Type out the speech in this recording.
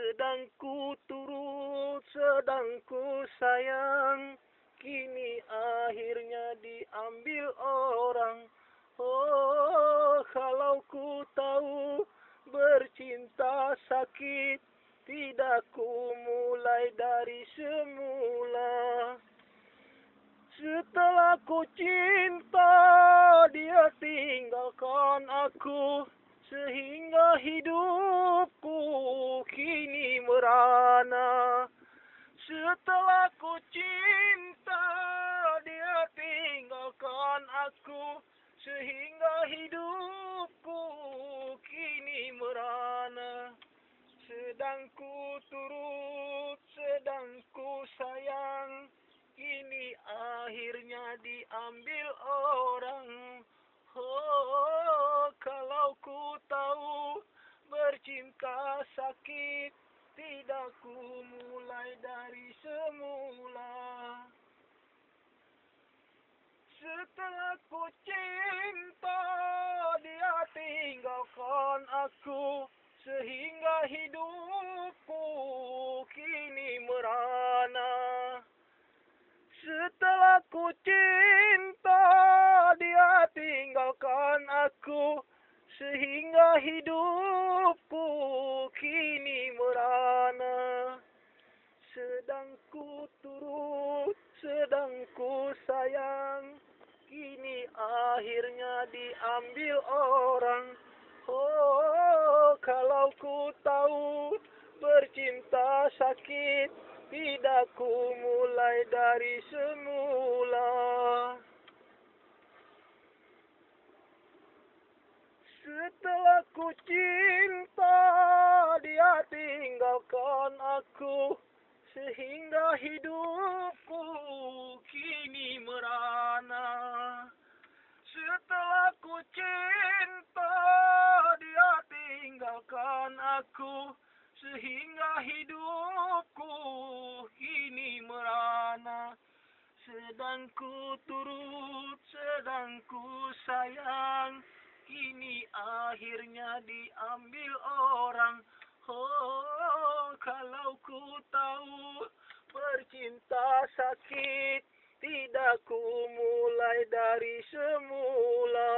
Sedang ku turut, sedang ku sayang, kini akhirnya diambil orang. Oh, kalau ku tahu bercinta sakit, tidak ku mulai dari semula. Setelah ku cinta, dia tinggalkan aku, sehingga hidupku kini merana. Setelah ku cinta, dia tinggalkan aku, sehingga hidupku kini merana. Sedang ku turut, sedang ku sayang, kini akhirnya diambil orang. Oh, kalau ku tahu bercinta sakit, tidak ku mulai dari semula. Setelah ku cinta, dia tinggalkan aku, sehingga hidupku kini merana. Setelah ku cinta, dia tinggalkan aku, sehingga hidupku kini merana. Sedang ku turut, sedang ku sayang, kini akhirnya diambil orang. Oh, kalau ku tahu bercinta sakit, tidak ku mulai dari semula. Setelah ku cinta, dia tinggalkan aku, sehingga hidupku kini merana. Setelah ku cinta, dia tinggalkan aku, sehingga hidupku kini merana. Sedang ku turut, sedang ku sayang, kini akhirnya diambil orang. Oh, kalau ku tahu bercinta sakit, tidak ku mulai dari semula.